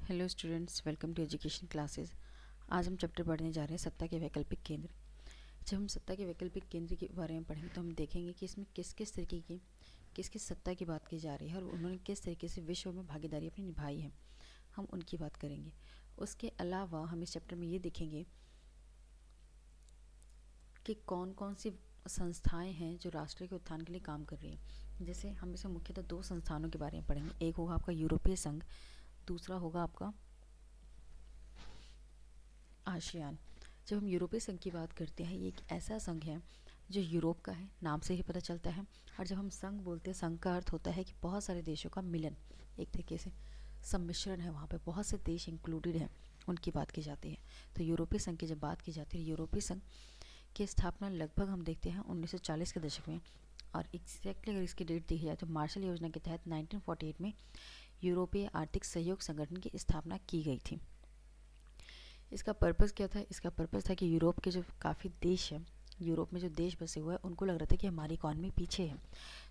Hello students, welcome to education classes. आज हम chapter पढ़ने जा रहे हैं सत्ता के वैकल्पिक केंद्र। जब हम सत्ता के वैकल्पिक केंद्र के बारे में पढ़ेंगे तो हम देखेंगे कि इसमें किस किस तरीके की किस किस सत्ता की बात की जा रही है और उन्होंने किस तरीके से विश्व में भागीदारी अपनी निभाई है, हम उनकी बात करेंगे। उसके अलावा हम इस चैप्टर में ये देखेंगे कि कौन कौन सी संस्थाएं हैं जो राष्ट्र के उत्थान के लिए काम कर रही हैं। जैसे हम इसमें मुख्यतः दो संस्थानों के बारे में पढ़ेंगे। एक होगा आपका यूरोपीय संघ, दूसरा होगा आपका आसियान। जब हम यूरोपीय संघ की बात करते हैं, ये एक ऐसा संघ है जो यूरोप का है, नाम से ही पता चलता है। और जब हम संघ बोलते हैं, संघ का अर्थ होता है कि बहुत सारे देशों का मिलन, एक तरीके से सम्मिश्रण है, वहाँ पे बहुत से देश इंक्लूडेड हैं, उनकी बात की जाती है। तो यूरोपीय संघ की जब बात की जाती है, यूरोपीय संघ की स्थापना लगभग हम देखते हैं 1940 के दशक में। और एग्जैक्टली अगर इसकी डेट देखी जाए तो मार्शल योजना के तहत 1948 में यूरोपीय आर्थिक सहयोग संगठन की स्थापना की गई थी। इसका पर्पस क्या था? इसका पर्पस था कि यूरोप के जो काफ़ी देश हैं, यूरोप में जो देश बसे हुए हैं, उनको लग रहा था कि हमारी इकॉनमी पीछे है।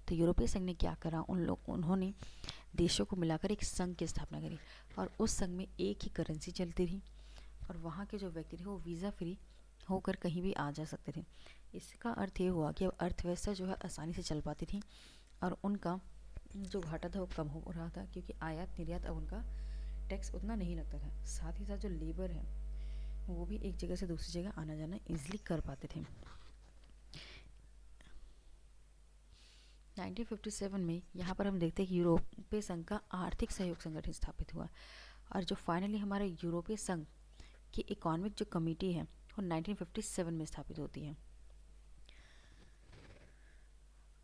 तो यूरोपीय संघ ने क्या करा, उन्होंने देशों को मिलाकर एक संघ की स्थापना करी और उस संघ में एक ही करेंसी चलती थी और वहाँ के जो व्यक्ति थे वो वीज़ा फ्री होकर कहीं भी आ जा सकते थे। इसका अर्थ ये हुआ कि अब अर्थव्यवस्था जो है आसानी से चल पाती थी और उनका जो घाटा था वो कम हो रहा था, क्योंकि आयात निर्यात अब उनका टैक्स उतना नहीं लगता था। साथ ही साथ जो लेबर है वो भी एक जगह से दूसरी जगह आना जाना इजीली कर पाते थे। 1957 में यहाँ पर हम देखते हैं कि यूरोपीय संघ का आर्थिक सहयोग संगठन स्थापित हुआ और जो फाइनली हमारे यूरोपीय संघ की इकोनॉमिक जो कमेटी है वो 1957 में स्थापित होती है।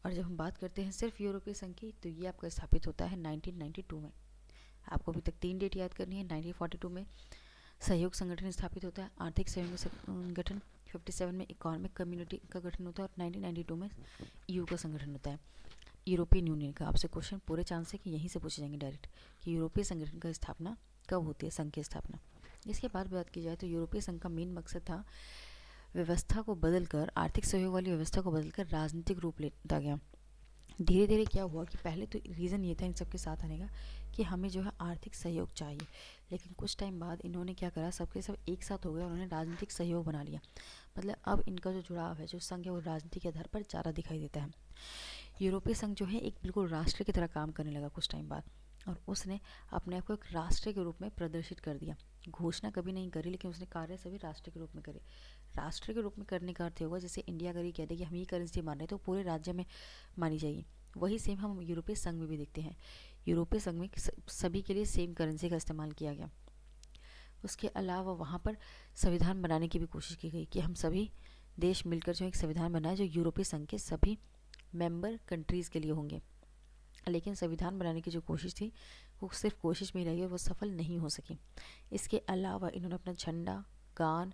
और जब हम बात करते हैं सिर्फ यूरोपीय संघ की, तो ये आपका स्थापित होता है 1992 में। आपको अभी तक 3 डेट याद करनी है। 1942 में सहयोग संगठन स्थापित होता है, आर्थिक सहयोग संगठन। 57 में इकोनॉमिक कम्युनिटी का गठन होता है और 1992 में ईयू का संगठन होता है, यूरोपियन यूनियन का। आपसे क्वेश्चन पूरे चांस है कि यहीं से पूछे जाएंगे डायरेक्ट कि यूरोपीय संगठन का स्थापना कब होती है, संघ की स्थापना। इसके बाद बात की जाए तो यूरोपीय संघ का मेन मकसद था व्यवस्था को बदलकर, आर्थिक सहयोग वाली व्यवस्था को बदलकर राजनीतिक रूप लेता गया। धीरे धीरे क्या हुआ कि पहले तो रीज़न ये था इन सबके साथ आने का कि हमें जो है आर्थिक सहयोग चाहिए, लेकिन कुछ टाइम बाद इन्होंने क्या करा, सबके सब एक साथ हो गए, उन्होंने राजनीतिक सहयोग बना लिया। मतलब अब इनका जो जुड़ाव है, जो संघ है, वो राजनीति के आधार पर ज़्यादा दिखाई देता है। यूरोपीय संघ जो है एक बिल्कुल राष्ट्र की तरह काम करने लगा कुछ टाइम बाद और उसने अपने आप को एक राष्ट्र के रूप में प्रदर्शित कर दिया। घोषणा कभी नहीं करी, लेकिन उसने कार्य सभी राष्ट्र के रूप में करे। राष्ट्र के रूप में करने का अर्थ होगा जैसे इंडिया अगर ये कह दे कि हम ये करेंसी मान रहे हैं तो पूरे राज्य में मानी जाएगी। वही सेम हम यूरोपीय संघ में भी देखते हैं। यूरोपीय संघ में सभी के लिए सेम करेंसी का इस्तेमाल किया गया। उसके अलावा वहाँ पर संविधान बनाने की भी कोशिश की गई कि हम सभी देश मिलकर जो एक संविधान बनाए जो यूरोपीय संघ के सभी मेंबर कंट्रीज़ के लिए होंगे। लेकिन संविधान बनाने की जो कोशिश थी वो सिर्फ कोशिश में रही और वो सफल नहीं हो सकी। इसके अलावा इन्होंने अपना झंडा, गान,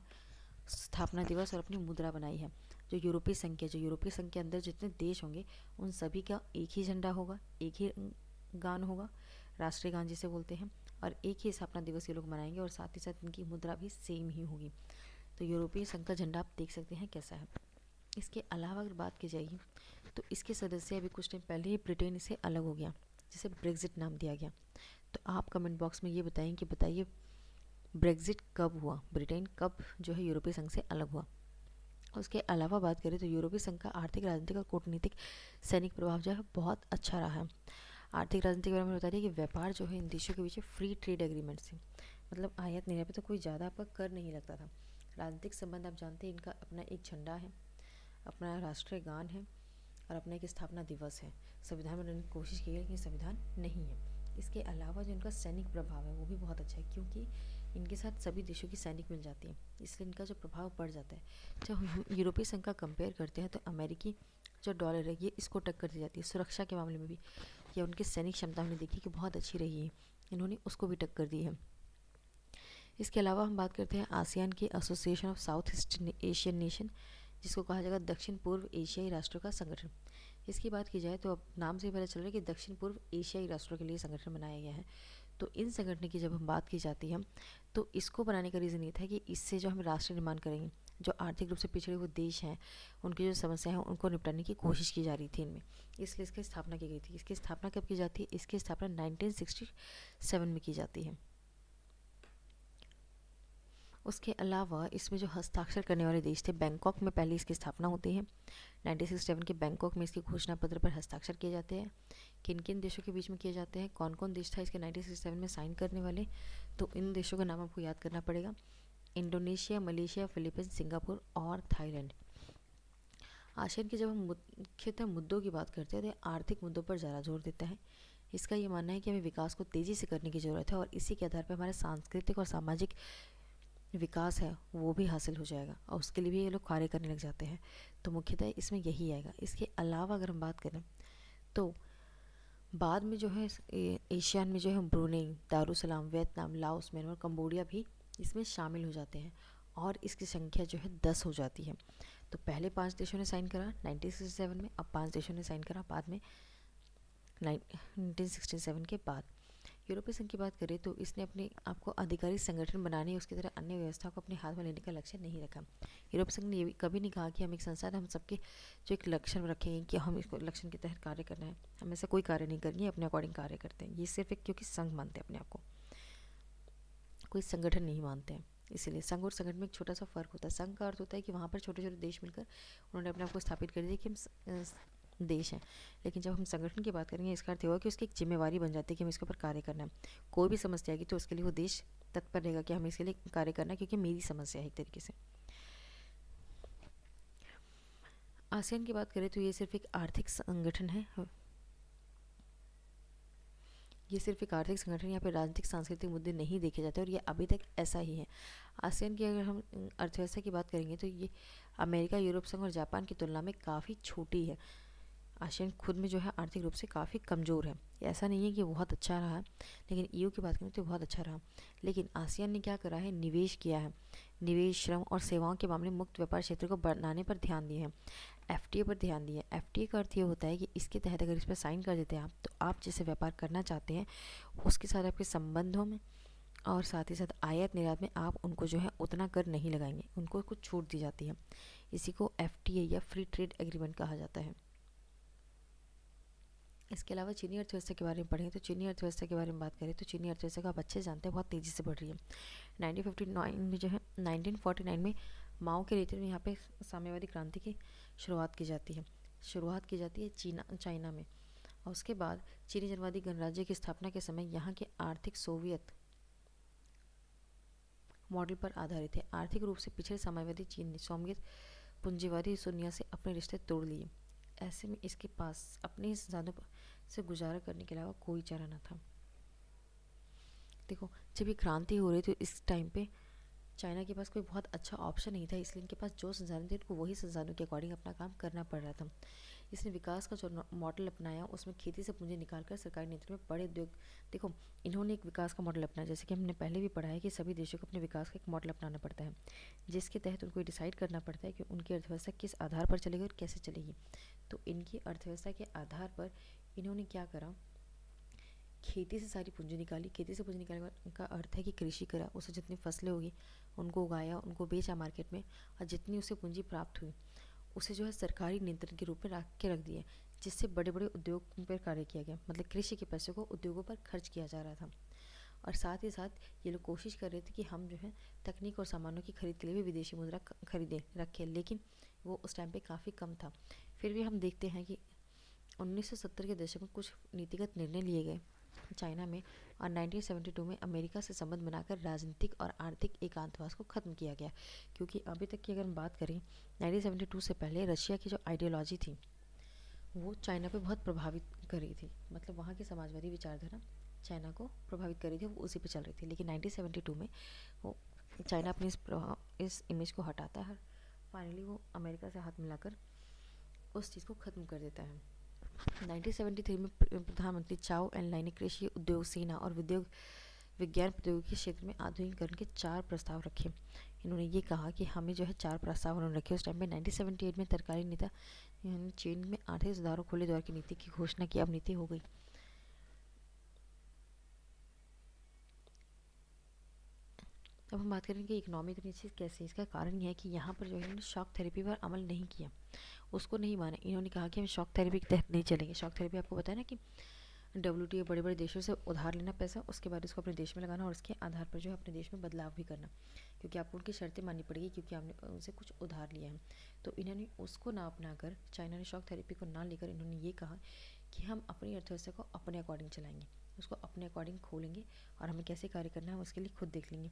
स्थापना दिवस और अपनी मुद्रा बनाई है। जो यूरोपीय संघ के अंदर जितने देश होंगे उन सभी का एक ही झंडा होगा, एक ही गान होगा, राष्ट्रीय गान जिसे बोलते हैं, और एक ही स्थापना दिवस ये लोग मनाएंगे और साथ ही साथ इनकी मुद्रा भी सेम ही होगी। तो यूरोपीय संघ का झंडा आप देख सकते हैं कैसा है। इसके अलावा अगर बात की जाएगी तो इसके सदस्य अभी कुछ टाइम पहले ही ब्रिटेन से अलग हो गया, जिसे ब्रेग्जिट नाम दिया गया। तो आप कमेंट बॉक्स में ये बताएं कि बताइए ब्रेग्जिट कब हुआ, ब्रिटेन कब जो है यूरोपीय संघ से अलग हुआ। उसके अलावा बात करें तो यूरोपीय संघ का आर्थिक, राजनीतिक और कूटनीतिक सैनिक प्रभाव जो है बहुत अच्छा रहा है। आर्थिक राजनीतिक के बारे में बता दें कि व्यापार जो है इन देशों के बीच फ्री ट्रेड एग्रीमेंट से, मतलब आयात निर्यात पे तो कोई ज़्यादा आपका कर नहीं लगता था। राजनीतिक संबंध आप जानते हैं, इनका अपना एक झंडा है, अपना राष्ट्रीय गान है और अपना एक स्थापना दिवस है। संविधान बनाने की कोशिश की गई लेकिन संविधान नहीं है। इसके अलावा जो इनका सैनिक प्रभाव है वो भी बहुत अच्छा है, क्योंकि इनके साथ सभी देशों की सैनिक मिल जाती हैं, इसलिए इनका जो प्रभाव बढ़ जाता है। जब हम यूरोपीय संघ का कंपेयर करते हैं तो अमेरिकी जो डॉलर है ये इसको टक्कर दी जाती है। सुरक्षा के मामले में भी या उनकी सैनिक क्षमता हमने देखी कि बहुत अच्छी रही है, इन्होंने उसको भी टक्कर दी है। इसके अलावा हम बात करते हैं आसियान की, association of south east Asian nation, जिसको कहा जाएगा दक्षिण पूर्व एशियाई राष्ट्रों का संगठन। इसकी बात की जाए तो अब नाम से ही पता चल रहा है कि दक्षिण पूर्व एशियाई राष्ट्रों के लिए संगठन बनाया गया है। तो इन संगठन की जब हम बात की जाती है तो इसको बनाने का रीज़न ये था कि इससे जो हम राष्ट्र निर्माण करेंगे, जो आर्थिक रूप से पिछड़े हुए देश हैं उनकी जो समस्या है उनको निपटाने की कोशिश की जा रही थी इनमें, इसलिए इसकी स्थापना की गई थी। इसकी स्थापना कब की जाती है? इसकी स्थापना 1967 में की जाती है। उसके अलावा इसमें जो हस्ताक्षर करने वाले देश थे, बैंकॉक में पहले इसकी स्थापना होती है। 1967 के बैंकॉक में इसके घोषणा पत्र पर हस्ताक्षर किए जाते हैं। किन किन देशों के बीच में किए जाते हैं, कौन कौन देश था इसके 1967 में साइन करने वाले, तो इन देशों का नाम आपको याद करना पड़ेगा। इंडोनेशिया, मलेशिया, फिलीपींस, सिंगापुर और थाईलैंड। आसियान के जब हम मुख्यतः मुद्दों की बात करते हैं तो आर्थिक मुद्दों पर ज़्यादा जोर देता है। इसका ये मानना है कि हमें विकास को तेज़ी से करने की ज़रूरत है और इसी के आधार पर हमारा सांस्कृतिक और सामाजिक विकास है वो भी हासिल हो जाएगा, और उसके लिए भी ये लोग कार्य करने लग जाते हैं। तो मुख्यतः इसमें यही आएगा। इसके अलावा अगर हम बात करें तो बाद में जो है एशियान में जो है Brunei, Darussalam, Vietnam, Laos, Myanmar, Cambodia भी इसमें शामिल हो जाते हैं और इसकी संख्या जो है 10 हो जाती है। तो पहले 5 देशों ने साइन करा 1967 में, अब 5 देशों ने साइन करा बाद में 1967 के बाद। यूरोपीय संघ की बात करें तो इसने अपने आप को आधिकारिक संगठन बनाने, उसकी तरह अन्य व्यवस्था को अपने हाथ में लेने का लक्ष्य नहीं रखा। यूरोपीय संघ ने ये कभी नहीं कहा कि हम एक संस्था हम सबके जो एक लक्ष्य रखेंगे कि हम इसको लक्ष्य के तहत कार्य करना है, हम ऐसा कोई कार्य नहीं करेंगे, अपने अकॉर्डिंग कार्य करते हैं। ये सिर्फ एक क्योंकि संघ मानते हैं अपने आप को, कोई संगठन नहीं मानते हैं। इसीलिए संघ और संगठन में एक छोटा सा फर्क होता है। संघ का अर्थ होता है कि वहाँ पर छोटे छोटे देश मिलकर उन्होंने अपने आप को स्थापित कर दिया कि हम देश हैं। लेकिन जब हम संगठन की बात करेंगे इसका अर्थ होगा कि उसकी एक जिम्मेवारी बन जाती है कि हमें इसके ऊपर कार्य करना है। कोई भी समस्या आएगी तो उसके लिए वो देश तत्पर रहेगा कि हमें इसके लिए कार्य करना है क्योंकि मेरी समस्या है एक तरीके से। आसियान की बात करें तो ये सिर्फ एक आर्थिक संगठन है, ये सिर्फ एक आर्थिक संगठन, यहाँ पे राजनीतिक सांस्कृतिक मुद्दे नहीं देखे जाते और ये अभी तक ऐसा ही है। आसियान की अगर हम अर्थव्यवस्था की बात करेंगे तो ये अमेरिका, यूरोप संघ और जापान की तुलना में काफ़ी छोटी है। आसियान खुद में जो है आर्थिक रूप से काफ़ी कमज़ोर है। ऐसा नहीं है कि बहुत अच्छा रहा, लेकिन ईयू की बात करें तो बहुत अच्छा रहा। लेकिन आसियान ने क्या करा है, निवेश किया है, निवेश, श्रम और सेवाओं के मामले में मुक्त व्यापार क्षेत्र को बढ़ाने पर ध्यान दिए हैं। एफटीए पर ध्यान दिए। एफटीए का अर्थ ये होता है कि इसके तहत अगर इस पर साइन कर देते हैं आप, तो आप जिससे व्यापार करना चाहते हैं उसके साथ आपके संबंधों में और साथ ही साथ आयात निर्यात में आप उनको जो है उतना कर नहीं लगाएंगे, उनको कुछ छूट दी जाती है। इसी को एफटीए या फ्री ट्रेड एग्रीमेंट कहा जाता है। इसके अलावा चीनी अर्थव्यवस्था के बारे में पढ़ें तो चीनी अर्थव्यवस्था के बारे में बात करें तो चीनी अर्थव्यवस्था को आप अच्छे जानते हैं बहुत तेज़ी से बढ़ रही है। 1959 में जो है 1949 में माओ के नेतृत्व में यहाँ पे साम्यवादी क्रांति की शुरुआत की जाती है चाइना में, और उसके बाद चीनी जनवादी गणराज्य की स्थापना के समय यहाँ के आर्थिक सोवियत मॉडल पर आधारित है। आर्थिक रूप से पिछड़े साम्यवादी चीन ने सोवियत पूंजीवादी दुनिया से अपने रिश्ते तोड़ लिए। ऐसे में इसके पास अपने संसाधनों से गुजारा करने के अलावा कोई चारा न था। देखो, जब ये क्रांति हो रही थी इस टाइम पे चाइना के पास कोई बहुत अच्छा ऑप्शन नहीं था, इसलिए इनके पास जो संसाधन थे उनको वही संसाधनों के अकॉर्डिंग अपना काम करना पड़ रहा था। इसने विकास का जो मॉडल अपनाया उसमें खेती से पूंजी निकालकर सरकारी नेतृत्व में बड़े उद्योग, देखो इन्होंने एक विकास का मॉडल अपनाया, जैसे कि हमने पहले भी पढ़ा है कि सभी देशों को अपने विकास का एक मॉडल अपनाना पड़ता है, जिसके तहत उनको डिसाइड करना पड़ता है कि उनकी अर्थव्यवस्था किस आधार पर चलेगी और कैसे चलेगी। तो इनकी अर्थव्यवस्था के आधार पर इन्होंने क्या करा, खेती से सारी पूंजी निकाली। खेती से पूंजी निकालने का अर्थ है कि कृषि करा, उससे जितनी फसलें होगी उनको उगाया, उनको बेचा मार्केट में, और जितनी उसे पूंजी प्राप्त हुई उसे जो है सरकारी नियंत्रण के रूप में रख दिया, जिससे बड़े बड़े उद्योग पर कार्य किया गया। मतलब कृषि के पैसे को उद्योगों पर खर्च किया जा रहा था, और साथ ही साथ ये लोग कोशिश कर रहे थे कि हम जो है तकनीक और सामानों की खरीद के लिए भी विदेशी मुद्रा खरीदें रखें, लेकिन वो उस टाइम पे काफ़ी कम था। फिर भी हम देखते हैं कि 1970 के दशक में कुछ नीतिगत निर्णय लिए गए चाइना में, और 1972 में अमेरिका से संबंध बनाकर राजनीतिक और आर्थिक एकांतवास को ख़त्म किया गया। क्योंकि अभी तक की अगर हम बात करें 1972 से पहले रशिया की जो आइडियोलॉजी थी वो चाइना पे बहुत प्रभावित कर रही थी, मतलब वहाँ की समाजवादी विचारधारा चाइना को प्रभावित कर रही थी, वो उसी पे चल रही थी। लेकिन 1972 में वो चाइना अपनी इस इमेज को हटाता है, फाइनली वो अमेरिका से हाथ मिलाकर उस चीज़ को ख़त्म कर देता है। 1973 में प्रधानमंत्री चाओ एन लाई ने कृषि, उद्योग, सेना और विज्ञान प्रौद्योगिकी के क्षेत्र में आधुनिकीकरण के 4 प्रस्ताव रखे। इन्होंने ये कहा कि हमें जो है 4 प्रस्ताव उन्होंने रखे। उस टाइम में 1978 में तरकारी नेता चीन में आर्थिक सुधारों, खुले द्वार की नीति की घोषणा की। अब नीति हो गई। अब हम बात करेंगे कि इकोनॉमी इतनी चीज़ कैसे, इसका कारण यह है कि यहाँ पर जो है इन्होंने शॉक थेरेपी पर अमल नहीं किया, उसको नहीं माना। इन्होंने कहा कि हम शॉक थेरेपी के तहत नहीं चलेंगे। शॉक थेरेपी आपको पता है ना कि WTO बड़े बड़े देशों से उधार लेना पैसा, उसके बाद उसको अपने देश में लगाना और उसके आधार पर जो है अपने देश में बदलाव भी करना, क्योंकि आपको उनकी शर्तें माननी पड़ेगी क्योंकि आपने उनसे कुछ उधार लिया है। तो इन्होंने उसको ना अपना कर, चाइना ने शॉक थेरेपी को ना लेकर इन्होंने ये कहा कि हम अपनी अर्थव्यवस्था को अपने अकॉर्डिंग चलाएंगे, उसको अपने अकॉर्डिंग खोलेंगे और हमें कैसे कार्य करना है हम उसके लिए खुद देख लेंगे।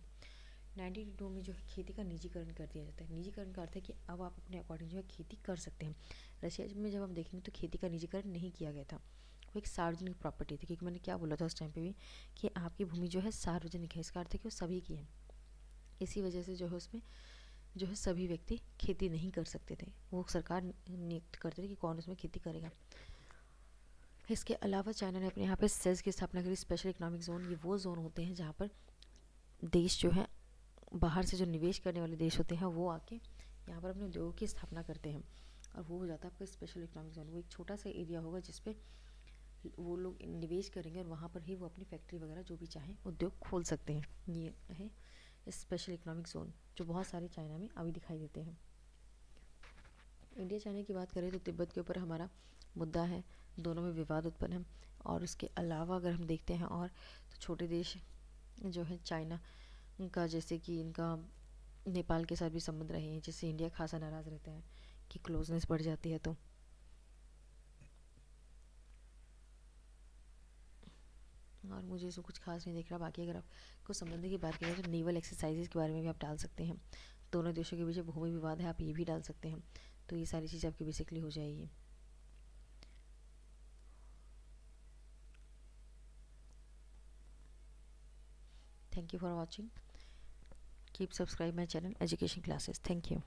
1992 में जो है खेती का निजीकरण कर दिया जाता है। निजीकरण का अर्थ है कि अब आप अपने अकॉर्डिंग जो है खेती कर सकते हैं। रशिया में जब हम देखेंगे तो खेती का निजीकरण नहीं किया गया था, वो एक सार्वजनिक प्रॉपर्टी थी, क्योंकि मैंने क्या बोला था उस टाइम पे भी कि आपकी भूमि जो है सार्वजनिक है, इसका अर्थ है कि वो सभी की है। इसी वजह से जो है उसमें जो है सभी व्यक्ति खेती नहीं कर सकते थे, वो सरकार नियुक्त करते थे कि कौन उसमें खेती करेगा। इसके अलावा चाइना ने अपने यहाँ पे सेज की स्थापना करी, स्पेशल इकोनॉमिक जोन। ये वो जोन होते हैं जहाँ पर देश जो है बाहर से जो निवेश करने वाले देश होते हैं वो आके यहाँ पर अपने उद्योगों की स्थापना करते हैं, और वो हो जाता है आपका स्पेशल इकोनॉमिक जोन। वो एक छोटा सा एरिया होगा जिसपे वो लोग निवेश करेंगे और वहाँ पर ही वो अपनी फैक्ट्री वगैरह जो भी चाहें उद्योग खोल सकते हैं। ये है स्पेशल इकोनॉमिक जोन, जो बहुत सारे चाइना में अभी दिखाई देते हैं। इंडिया चाइना की बात करें तो तिब्बत के ऊपर हमारा मुद्दा है, दोनों में विवाद उत्पन्न है। और उसके अलावा अगर हम देखते हैं और तो छोटे देश जो है चाइना का, जैसे कि इनका नेपाल के साथ भी संबंध रहे हैं, जिससे इंडिया खासा नाराज़ रहता है कि क्लोजनेस बढ़ जाती है। तो और मुझे इसमें कुछ खास नहीं दिख रहा। बाकी अगर आपको संबंध की बात करें तो नेवल एक्सरसाइजेज के बारे में भी आप डाल सकते हैं। दोनों देशों के बीच भूमि विवाद है, आप ये भी डाल सकते हैं। तो ये सारी चीज़ें आपकी बेसिकली हो जाएगी। Thank you for watching. Keep subscribe my channel Education Classes. Thank you.